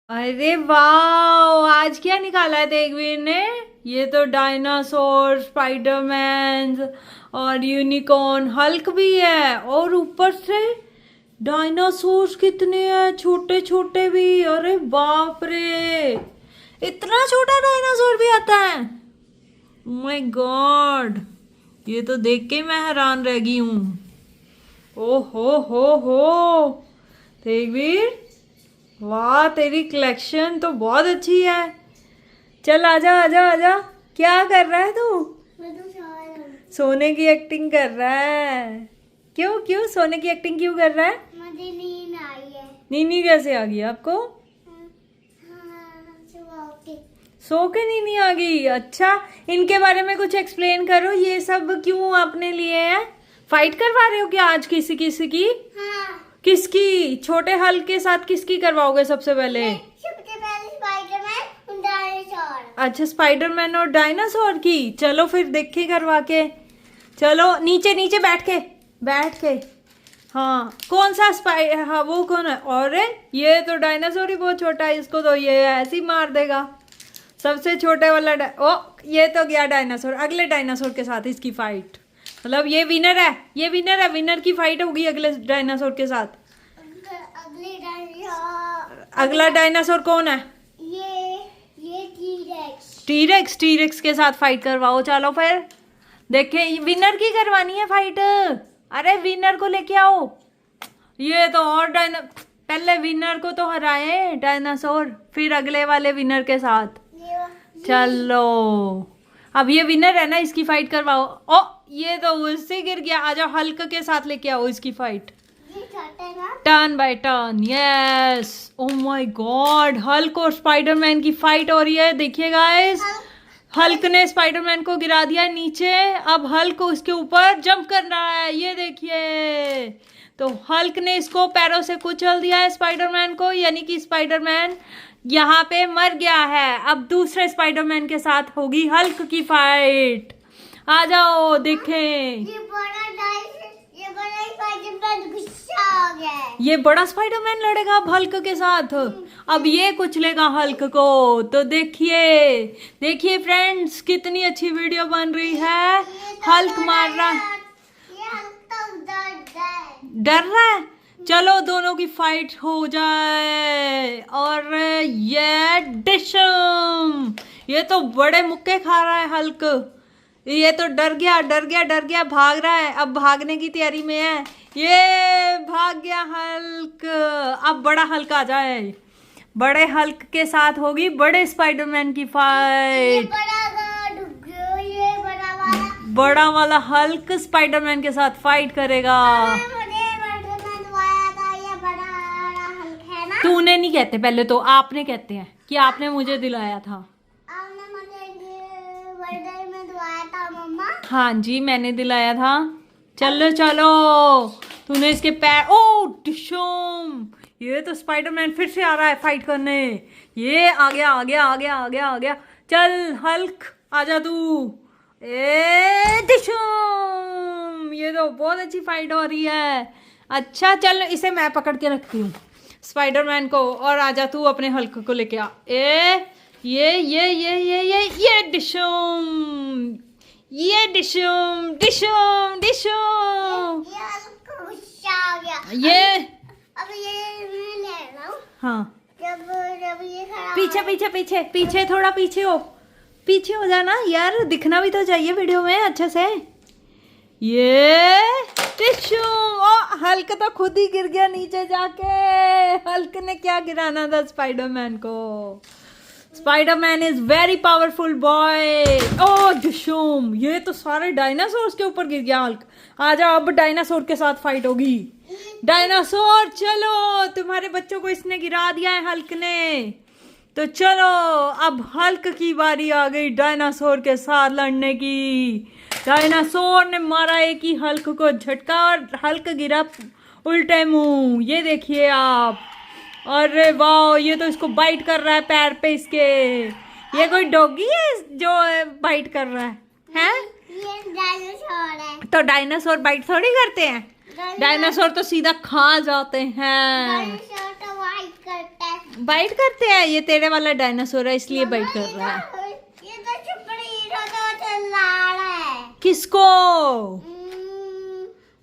अरे वाह, आज क्या निकाला है तेगवीर ने? ये तो डायनासोर, स्पाइडरमैन और यूनिकॉर्न, हल्क भी है। और ऊपर से डायनासोर कितने हैं, छोटे छोटे भी। अरे बाप रे, इतना छोटा डायनासोर भी आता है। माय गॉड, ये तो देख के मैं हैरान रह गई हूँ। ओ हो तेगवीर, वाह तेरी कलेक्शन तो बहुत अच्छी है। चल आजा आजा आजा। क्या कर रहा है तू? सोने की एक्टिंग कर रहा है। क्यों क्यों सोने की एक्टिंग क्यों कर रहा है? मुझे नींद आई है। नीनी कैसे आ गई आपको? सो के नीनी आ गई। अच्छा, इनके बारे में कुछ एक्सप्लेन करो। ये सब क्यों आपने लिए हैं? फाइट करवा रहे हो क्या आज किसी किसी की? हाँ। किसकी? छोटे हल के साथ किसकी करवाओगे सबसे पहले? सबसे पहले स्पाइडरमैन और डायनासोर। अच्छा, स्पाइडरमैन और डायनासोर की। चलो फिर देखे करवा के। चलो नीचे नीचे बैठ के। हाँ, कौन सा हाँ वो कौन है? और ये तो डायनासोर ही बहुत छोटा है, इसको तो ये ऐसे ही मार देगा। सबसे छोटे वाला ओ, ये तो गया डायनासोर। अगले डायनासोर के साथ इसकी फाइट, मतलब ये विनर है, विनर की फाइट होगी अगले डायनासोर के साथ। अगले डायनासोर। अगला डायनासोर कौन है? ये टीरेक्स के साथ फाइट करवाओ। चलो फिर देखे, विनर की करवानी है फाइट। अरे विनर को लेके आओ। ये तो और पहले विनर को तो हराए डायनासोर, फिर अगले वाले विनर के साथ। चलो अब ये विनर है ना, इसकी फाइट करवाओ। ओ, ये तो उससे गिर गया। आ जाओ, हल्क के साथ लेके आओ इसकी fight. Turn by turn, yes. Oh my God, Hulk और स्पाइडरमैन की फाइट हो रही है। देखिए गाइस, हल्क ने स्पाइडरमैन को गिरा दिया नीचे। अब हल्क उसके ऊपर जंप कर रहा है, ये देखिए। तो हल्क ने इसको पैरों से कुचल दिया है स्पाइडरमैन को, यानी कि स्पाइडरमैन यहाँ पे मर गया है। अब दूसरे स्पाइडरमैन के साथ होगी हल्क की फाइट। आ जाओ देखें। ये बड़ा स्पाइडरमैन लड़ेगा अब हल्क के साथ। अब ये कुचलेगा हल्क को। तो देखिए फ्रेंड्स, कितनी अच्छी वीडियो बन रही है। हल्क मार रहा है, डर रहा है। चलो दोनों की फाइट हो जाए। और ये डिशम, ये तो बड़े मुक्के खा रहा है हल्क। ये तो डर गया, भाग रहा है। अब भागने की तैयारी में है। ये भाग गया हल्क। अब बड़ा हल्क आ जाए। बड़े हल्क के साथ होगी बड़े स्पाइडरमैन की फाइट। बड़ा वाला हल्क स्पाइडरमैन के साथ फाइट करेगा। तूने नहीं कहते, पहले तो आपने कहते हैं कि आपने मुझे दिलाया था। हाँ जी, मैंने दिलाया था। चलो तूने इसके पैर। ओ डिशम, ये तो स्पाइडरमैन फिर से आ रहा है फाइट करने। ये आ गया। चल हल्क आजा तू। ए डिशम, ये तो बहुत अच्छी फाइट हो रही है। अच्छा चल, इसे मैं पकड़ के रखती हूँ स्पाइडरमैन को, और आजा तू अपने हल्क को लेके आ। ये डिशम। ये अब ये मैं ले रहा हूँ। हाँ, जब ये खड़ा पीछे थोड़ा पीछे हो जाना यार, दिखना भी तो चाहिए वीडियो में अच्छे से। ये डिशम। ओ, हल्क तो खुद ही गिर गया नीचे जाके। हल्क ने क्या गिराना था स्पाइडरमैन को? Spiderman is very powerful boy. Oh डिशम, ये तो सारे डायनासोर के ऊपर गिर गया हल्क। आजा, अब डायनासोर के साथ फाइट होगी। डायनासोर चलो, तुम्हारे बच्चों को इसने गिरा दिया है हल्क ने। तो चलो अब हल्क की बारी आ गई डायनासोर के साथ लड़ने की। डायनासोर ने मारा एक ही हल्क को झटका और हल्क गिरा उल्टे मुंह। ये देखिए आप। अरे वाह, ये तो इसको बाइट कर रहा है पैर पे इसके। ये कोई डॉगी है जो बाइट कर रहा है? ये डायनासोर है। तो डायनासोर बाइट थोड़ी करते हैं, डायनासोर तो सीधा खा जाते हैं। डायनासोर तो बाइट करता है। बाइट करते हैं, ये तेरे वाला डायनासोर है इसलिए बाइट कर रहा है। ये तो सुपर हीरो तो चिल्ला रहा है। किसको?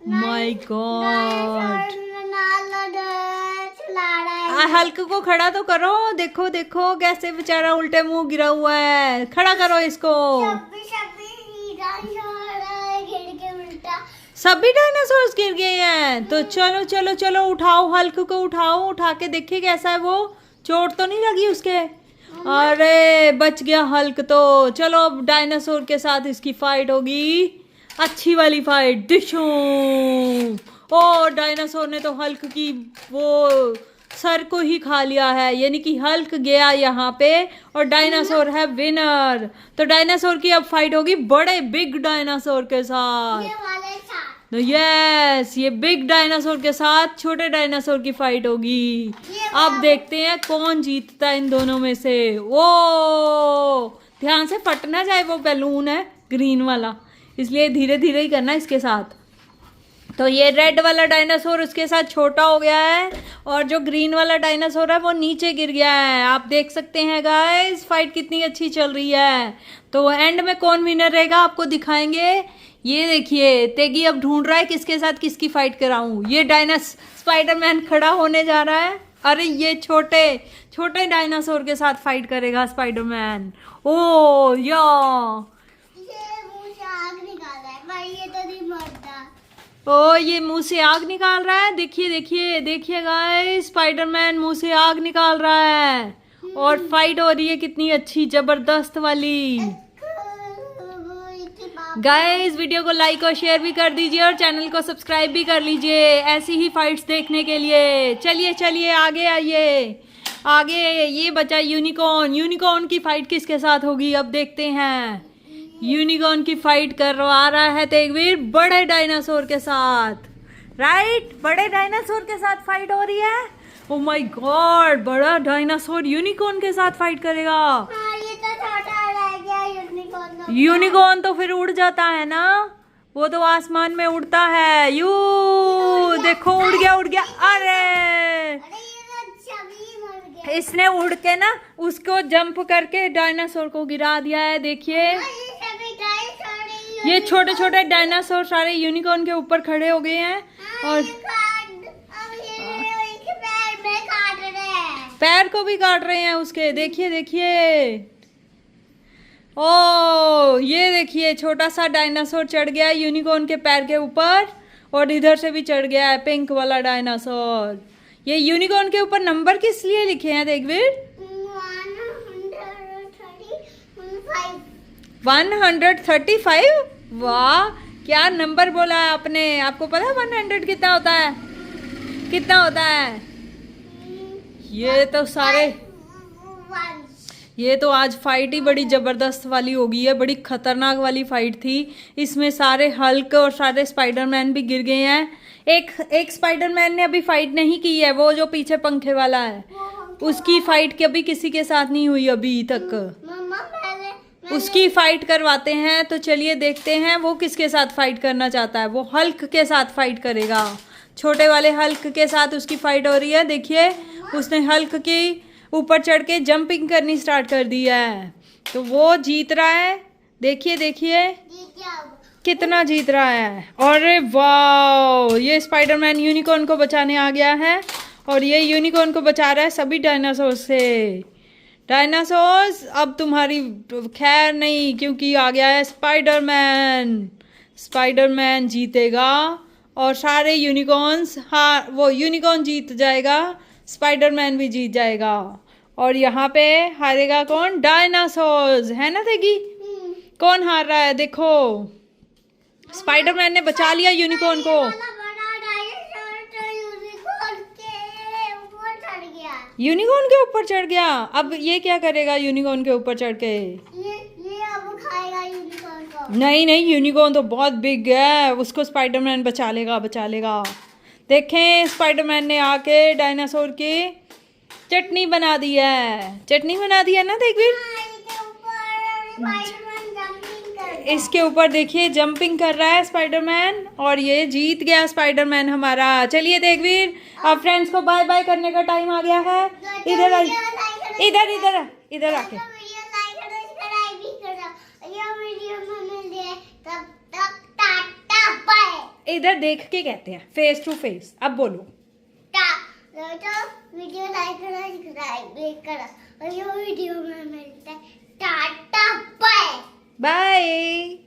माय गॉड, चिल्ला रहा है। हल्क को खड़ा तो करो। देखो देखो कैसे बेचारा उल्टे मुंह गिरा हुआ है, खड़ा करो इसको। सभी डायनासोर गिर गए हैं। तो चलो चलो चलो उठाओ, हल्क को उठाओ, उठा के देखिए कैसा है वो, चोट तो नहीं लगी उसके? अरे बच गया हल्क तो। चलो अब डायनासोर के साथ इसकी फाइट होगी, अच्छी वाली फाइट। डिशो, ओ डायनासोर ने तो हल्क की वो सर को ही खा लिया है, यानी कि हल्क गया यहाँ पे और डायनासोर है विनर। तो डायनासोर की अब फाइट होगी बड़े बिग डायनासोर के साथ। तो यस, ये बिग डायनासोर के साथ छोटे डायनासोर की फाइट होगी। अब देखते हैं कौन जीतता है इन दोनों में से। वो ध्यान से फट ना जाए, वो बैलून है ग्रीन वाला, इसलिए धीरे धीरे ही करना इसके साथ। तो ये रेड वाला डायनासोर उसके साथ छोटा हो गया है और जो ग्रीन वाला डायनासोर है वो नीचे गिर गया है। आप देख सकते हैं गाइस, फाइट कितनी अच्छी चल रही है। तो एंड में कौन विनर रहेगा आपको दिखाएंगे। ये देखिए तेगी अब ढूंढ रहा है किसके साथ किसकी फाइट कराऊं। ये स्पाइडरमैन खड़ा होने जा रहा है। अरे ये छोटे छोटे डायनासोर के साथ फाइट करेगा स्पाइडरमैन। ओ या ओ ये मुंह से आग निकाल रहा है। देखिए देखिए देखिए गाइस, स्पाइडरमैन मुंह से आग निकाल रहा है और फाइट हो रही है कितनी अच्छी जबरदस्त वाली। गाइस वीडियो को लाइक और शेयर भी कर दीजिए और चैनल को सब्सक्राइब भी कर लीजिए ऐसी ही फाइट्स देखने के लिए। चलिए चलिए आगे आइए, आगे ये बचा यूनिकॉर्न। यूनिकॉर्न की फाइट किसके साथ होगी अब देखते हैं। यूनिकॉर्न की फाइट करवा रहा है तेगवीर बड़े डायनासोर के साथ। राइट, बड़े डायनासोर के साथ फाइट हो रही है। ओ माय गॉड, बड़ा डायनासोर यूनिकॉर्न के साथ फाइट करेगा। ये तो छोटा रह गया यूनिकॉर्न। यूनिकॉर्न तो फिर उड़ जाता है ना, वो तो आसमान में उड़ता है। यू देखो उड़ गया उड़ गया। अरे इसने उड़ के ना उसको जंप करके डायनासोर को गिरा दिया है। देखिए ये छोटे छोटे डायनासोर सारे यूनिकॉर्न के ऊपर खड़े हो गए हैं और पैर को भी काट रहे हैं उसके। देखिए देखिए, ओ ये देखिए छोटा सा डायनासोर चढ़ गया है यूनिकॉर्न के पैर के ऊपर और इधर से भी चढ़ गया है पिंक वाला डायनासोर। ये यूनिकॉर्न के ऊपर नंबर किस लिए लिखे हैं देखवीर? 135। वाह क्या नंबर बोला है आपने। आपको पता है 100 कितना होता है? कितना होता है? ये तो सारे, ये तो आज फाइट ही बड़ी जबरदस्त वाली होगी है, बड़ी खतरनाक वाली फाइट थी। इसमें सारे हल्क और सारे स्पाइडरमैन भी गिर गए हैं। एक स्पाइडरमैन ने अभी फाइट नहीं की है, वो जो पीछे पंखे वाला है, उसकी फाइट कभी किसी के साथ नहीं हुई अभी तक। उसकी फाइट करवाते हैं। तो चलिए देखते हैं वो किसके साथ फाइट करना चाहता है। वो हल्क के साथ फाइट करेगा, छोटे वाले हल्क के साथ उसकी फाइट हो रही है। देखिए उसने हल्क की ऊपर चढ़ के जंपिंग करनी स्टार्ट कर दी है, तो वो जीत रहा है। देखिए देखिए कितना जीत रहा है। अरे वाह, ये स्पाइडरमैन यूनिकॉर्न को बचाने आ गया है और ये यूनिकॉर्न को बचा रहा है सभी डायनासोर से। डायनासोर्स अब तुम्हारी खैर नहीं, क्योंकि आ गया है स्पाइडरमैन। स्पाइडरमैन जीतेगा और सारे यूनिकॉर्न्स, हाँ वो यूनिकॉर्न जीत जाएगा, स्पाइडरमैन भी जीत जाएगा। और यहाँ पे हारेगा कौन? डायनासोर्स, है ना तेगी? कौन हार रहा है देखो, स्पाइडरमैन ने बचा लिया यूनिकॉर्न को। यूनिकॉर्न के ऊपर चढ़ गया। अब ये क्या करेगा यूनिकॉर्न के ऊपर चढ़ के? ये अब खाएगा यूनिकॉर्न को। नहीं नहीं, यूनिकॉर्न तो बहुत बिग है, उसको स्पाइडरमैन बचा लेगा बचा लेगा। देखें स्पाइडरमैन ने आके डायनासोर की चटनी बना दी है। चटनी बना दी है ना देखवीर। इसके ऊपर देखिए जंपिंग कर रहा है स्पाइडरमैन और ये जीत गया स्पाइडरमैन हमारा। चलिए तेगवीर, अब फ्रेंड्स को बाय बाय करने का टाइम आ गया है। इधर आ, इधर इधर इधर आके वीडियो लाइक करो, सब्सक्राइब भी करो। ये वीडियो में मिलते हैं, तब तक टाटा बाय। इधर देख के कहते हैं, फेस टू फेस। अब बोलो वीडियो लाइक करो, सब्सक्राइब भी करो और ये वीडियो में मिलते हैं, टाटा बाय। बाय।